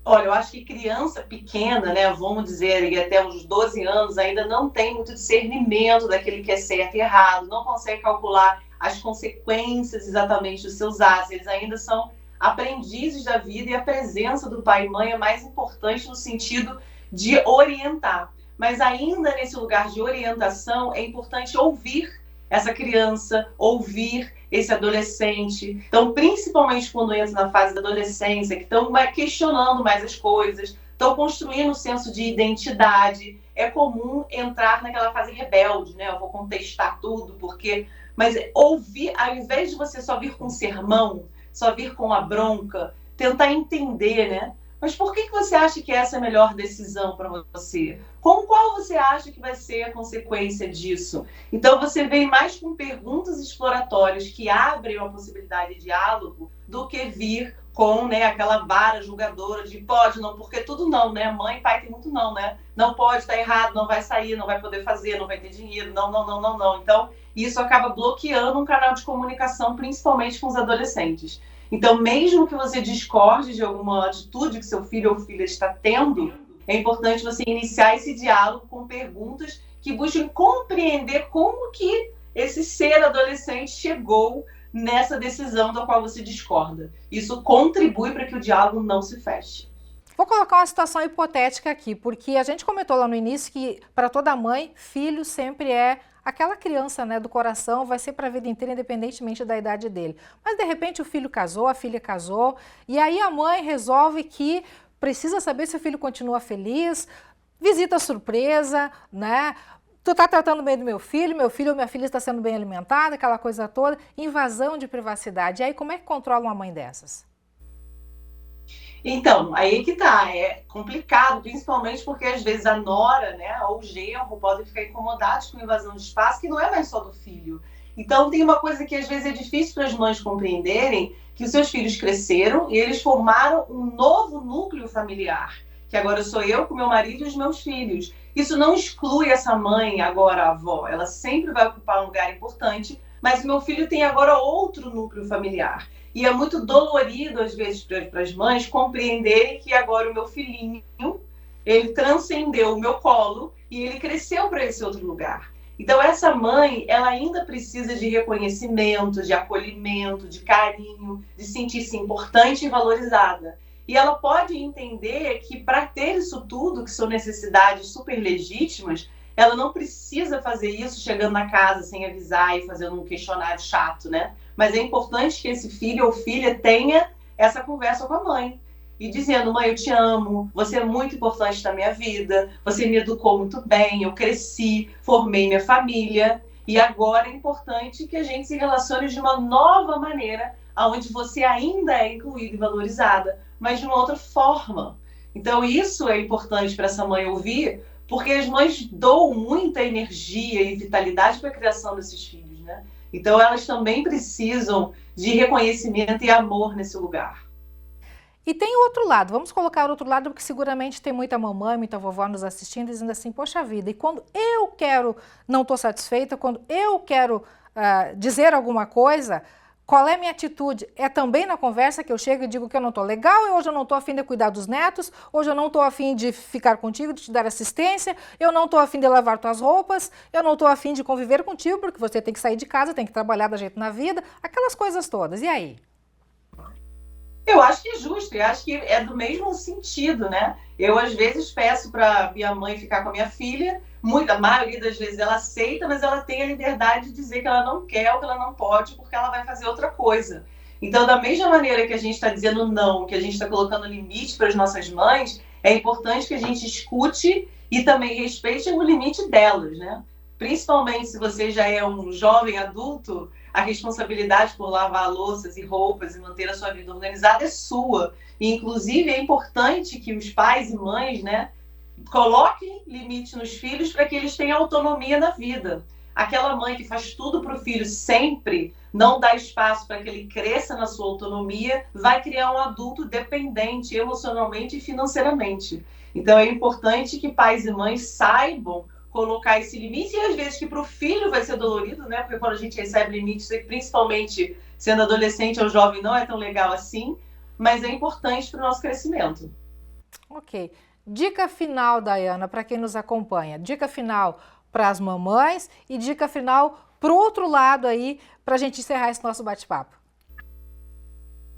Olha, eu acho que criança pequena, né, vamos dizer, e até uns 12 anos, ainda não tem muito discernimento daquele que é certo e errado, não consegue calcular as consequências exatamente dos seus atos. Eles ainda são aprendizes da vida, e a presença do pai e mãe é mais importante no sentido de orientar. Mas ainda nesse lugar de orientação, é importante ouvir essa criança, ouvir esse adolescente. Então, principalmente quando entra na fase da adolescência, que estão questionando mais as coisas, estão construindo um senso de identidade. É comum entrar naquela fase rebelde, né? Eu vou contestar tudo, porque... Mas ouvir, ao invés de você só vir com sermão, só vir com a bronca, tentar entender, né? Mas por que você acha que essa é a melhor decisão para você? Com qual você acha que vai ser a consequência disso? Então você vem mais com perguntas exploratórias que abrem uma possibilidade de diálogo do que vir com, né, aquela vara julgadora de pode, não, porque tudo não, né? Mãe e pai tem muito não, né? Não pode, tá errado, não vai sair, não vai poder fazer, não vai ter dinheiro, não. Então, isso acaba bloqueando um canal de comunicação, principalmente com os adolescentes. Então, mesmo que você discorde de alguma atitude que seu filho ou filha está tendo, é importante você iniciar esse diálogo com perguntas que busquem compreender como que esse ser adolescente chegou nessa decisão da qual você discorda. Isso contribui para que o diálogo não se feche. Vou colocar uma situação hipotética aqui, porque a gente comentou lá no início que para toda mãe, filho sempre é aquela criança, né, do coração, vai ser para a vida inteira, independentemente da idade dele. Mas de repente o filho casou, a filha casou, e aí a mãe resolve que precisa saber se o filho continua feliz, visita surpresa, né? Tu tá tratando bem do meu filho ou minha filha está sendo bem alimentada, aquela coisa toda, invasão de privacidade. E aí como é que controla uma mãe dessas? Então, aí que tá, é complicado, principalmente porque às vezes a nora, né, ou o genro podem ficar incomodados com invasão de espaço, que não é mais só do filho. Então tem uma coisa que às vezes é difícil para as mães compreenderem, que os seus filhos cresceram e eles formaram um novo núcleo familiar, que agora sou eu com meu marido e os meus filhos. Isso não exclui essa mãe, agora a avó, ela sempre vai ocupar um lugar importante, mas meu filho tem agora outro núcleo familiar. E é muito dolorido, às vezes, para as mães compreenderem que agora o meu filhinho, ele transcendeu o meu colo e ele cresceu para esse outro lugar. Então, essa mãe, ela ainda precisa de reconhecimento, de acolhimento, de carinho, de sentir-se importante e valorizada. E ela pode entender que para ter isso tudo, que são necessidades super legítimas, ela não precisa fazer isso chegando na casa sem avisar e fazendo um questionário chato, né? Mas é importante que esse filho ou filha tenha essa conversa com a mãe. E dizendo, mãe, eu te amo, você é muito importante na minha vida, você me educou muito bem, eu cresci, formei minha família, e agora é importante que a gente se relacione de uma nova maneira, onde você ainda é incluída e valorizada, mas de uma outra forma. Então isso é importante para essa mãe ouvir, porque as mães doam muita energia e vitalidade para a criação desses filhos, né? Então elas também precisam de reconhecimento e amor nesse lugar. E tem o outro lado, vamos colocar o outro lado, porque seguramente tem muita mamãe, muita vovó nos assistindo, dizendo assim, poxa vida, e quando eu quero, não estou satisfeita, quando eu quero dizer alguma coisa, qual é a minha atitude? É também na conversa que eu chego e digo que eu não estou legal, hoje eu não estou afim de cuidar dos netos, hoje eu não estou afim de ficar contigo, de te dar assistência, eu não estou afim de lavar tuas roupas, eu não estou afim de conviver contigo, porque você tem que sair de casa, tem que trabalhar da jeito na vida, aquelas coisas todas. E aí? Eu acho que é justo, eu acho que é do mesmo sentido, né? Eu, às vezes, peço para minha mãe ficar com a minha filha, a maioria das vezes ela aceita, mas ela tem a liberdade de dizer que ela não quer ou que ela não pode, porque ela vai fazer outra coisa. Então, da mesma maneira que a gente está dizendo não, que a gente está colocando limite para as nossas mães, é importante que a gente escute e também respeite o limite delas, né? Principalmente se você já é um jovem adulto, a responsabilidade por lavar louças e roupas e manter a sua vida organizada é sua. E, inclusive, é importante que os pais e mães, né, coloquem limite nos filhos para que eles tenham autonomia na vida. Aquela mãe que faz tudo para o filho sempre, não dá espaço para que ele cresça na sua autonomia, vai criar um adulto dependente emocionalmente e financeiramente. Então, é importante que pais e mães saibam colocar esse limite, e às vezes que para o filho vai ser dolorido, né? Porque quando a gente recebe limites, principalmente sendo adolescente ou jovem, não é tão legal assim, mas é importante para o nosso crescimento. Ok. Dica final, Dayana, para quem nos acompanha. Dica final para as mamães e dica final para o outro lado aí, para a gente encerrar esse nosso bate-papo.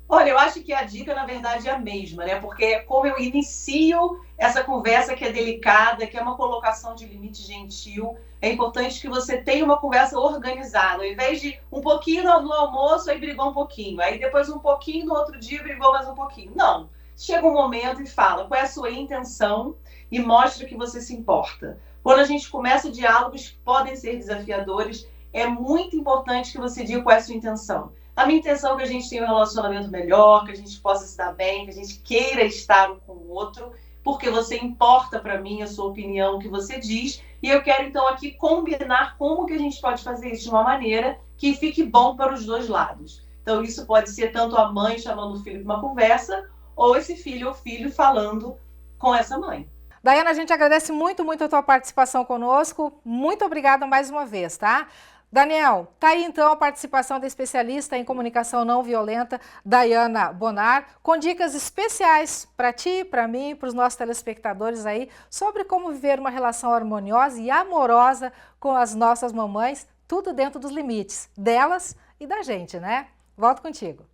Olha, eu acho que a dica, na verdade, é a mesma, né? Porque como eu inicio essa conversa que é delicada, que é uma colocação de limite gentil, é importante que você tenha uma conversa organizada. Ao invés de um pouquinho no almoço, aí brigou um pouquinho. Aí depois um pouquinho, no outro dia brigou mais um pouquinho. Não. Chega um momento e fala qual é a sua intenção e mostra que você se importa. Quando a gente começa diálogos que podem ser desafiadores, é muito importante que você diga qual é a sua intenção. A minha intenção é que a gente tenha um relacionamento melhor, que a gente possa se dar bem, que a gente queira estar um com o outro, porque você importa para mim, a sua opinião, o que você diz, e eu quero então aqui combinar como que a gente pode fazer isso de uma maneira que fique bom para os dois lados. Então isso pode ser tanto a mãe chamando o filho para uma conversa, ou esse filho ou filho falando com essa mãe. Daiana, a gente agradece muito a tua participação conosco. Muito obrigada mais uma vez, tá? Daniel, tá aí então a participação da especialista em comunicação não violenta, Daiana Bonar, com dicas especiais para ti, para mim, para os nossos telespectadores aí, sobre como viver uma relação harmoniosa e amorosa com as nossas mamães, tudo dentro dos limites delas e da gente, né? Volto contigo.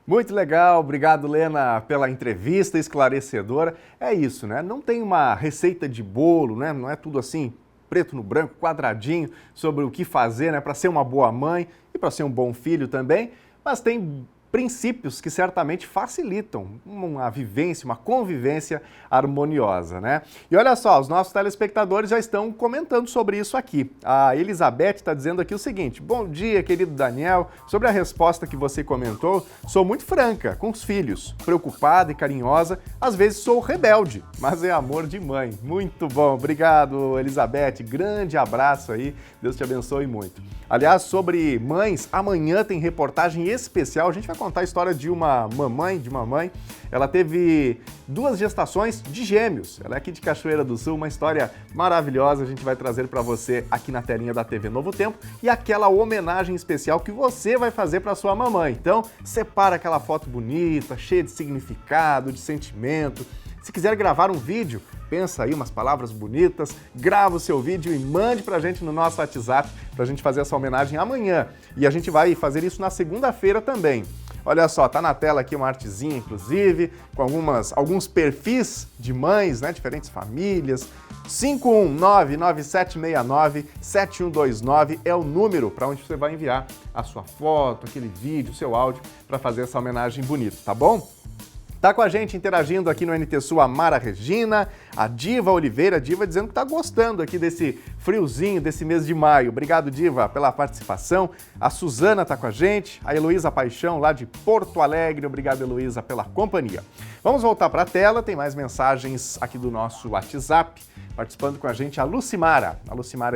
Muito legal, obrigado, Lena, pela entrevista esclarecedora. É isso, né? Não tem uma receita de bolo, né? Não é tudo assim preto no branco, quadradinho, sobre o que fazer, né, para ser uma boa mãe e para ser um bom filho também, mas tem princípios que certamente facilitam uma vivência, uma convivência harmoniosa, né? E olha só, os nossos telespectadores já estão comentando sobre isso aqui. A Elizabeth está dizendo aqui o seguinte: bom dia, querido Daniel, sobre a resposta que você comentou, sou muito franca com os filhos, preocupada e carinhosa, às vezes sou rebelde, mas é amor de mãe. Muito bom, obrigado, Elizabeth, grande abraço aí, Deus te abençoe muito. Aliás, sobre mães, amanhã tem reportagem especial, a gente vai contar a história de uma mãe, ela teve 2 gestações de gêmeos, ela é aqui de Cachoeira do Sul, uma história maravilhosa, a gente vai trazer para você aqui na telinha da TV Novo Tempo e aquela homenagem especial que você vai fazer para sua mamãe. Então, separa aquela foto bonita, cheia de significado, de sentimento. Se quiser gravar um vídeo, pensa aí umas palavras bonitas, grava o seu vídeo e mande pra gente no nosso WhatsApp pra gente fazer essa homenagem amanhã. E a gente vai fazer isso na segunda-feira também. Olha só, tá na tela aqui uma artezinha, inclusive, com alguns perfis de mães, né, diferentes famílias. 51997697129 é o número para onde você vai enviar a sua foto, aquele vídeo, o seu áudio, para fazer essa homenagem bonita, tá bom? Tá com a gente interagindo aqui no NT Sul a Mara Regina, a Diva Oliveira, Diva dizendo que tá gostando aqui desse friozinho, desse mês de maio. Obrigado, Diva, pela participação. A Suzana tá com a gente, a Heloísa Paixão, lá de Porto Alegre. Obrigado, Heloísa, pela companhia. Vamos voltar para a tela, tem mais mensagens aqui do nosso WhatsApp. Participando com a gente a Lucimara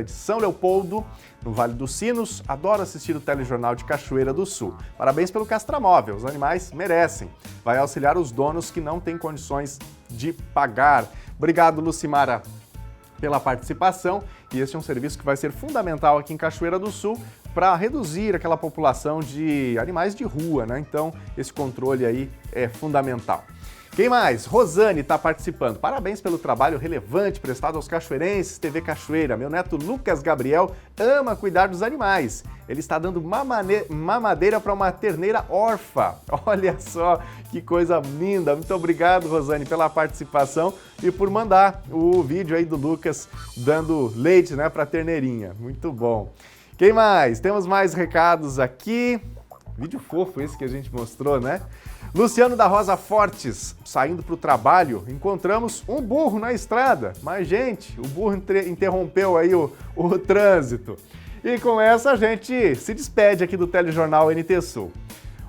de São Leopoldo, no Vale dos Sinos, adora assistir o telejornal de Cachoeira do Sul. Parabéns pelo Castramóvel, os animais merecem. Vai auxiliar os donos que não têm condições de pagar. Obrigado, Lucimara, pela participação. E esse é um serviço que vai ser fundamental aqui em Cachoeira do Sul para reduzir aquela população de animais de rua, né? Então, esse controle aí é fundamental. Quem mais? Rosane está participando. Parabéns pelo trabalho relevante prestado aos cachoeirenses, TV Cachoeira. Meu neto Lucas Gabriel ama cuidar dos animais. Ele está dando mamadeira para uma terneira órfã. Olha só que coisa linda. Muito obrigado, Rosane, pela participação e por mandar o vídeo aí do Lucas dando leite, né, para a terneirinha. Muito bom. Quem mais? Temos mais recados aqui. Vídeo fofo esse que a gente mostrou, né? Luciano da Rosa Fortes, saindo para o trabalho, encontramos um burro na estrada. Mas, gente, o burro interrompeu aí o trânsito. E com essa a gente se despede aqui do telejornal NT Sul.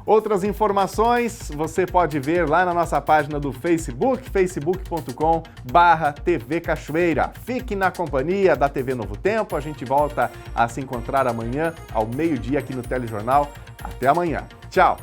Outras informações você pode ver lá na nossa página do Facebook, facebook.com/TV Cachoeira. Fique na companhia da TV Novo Tempo, a gente volta a se encontrar amanhã ao meio-dia aqui no telejornal. Até amanhã. Tchau!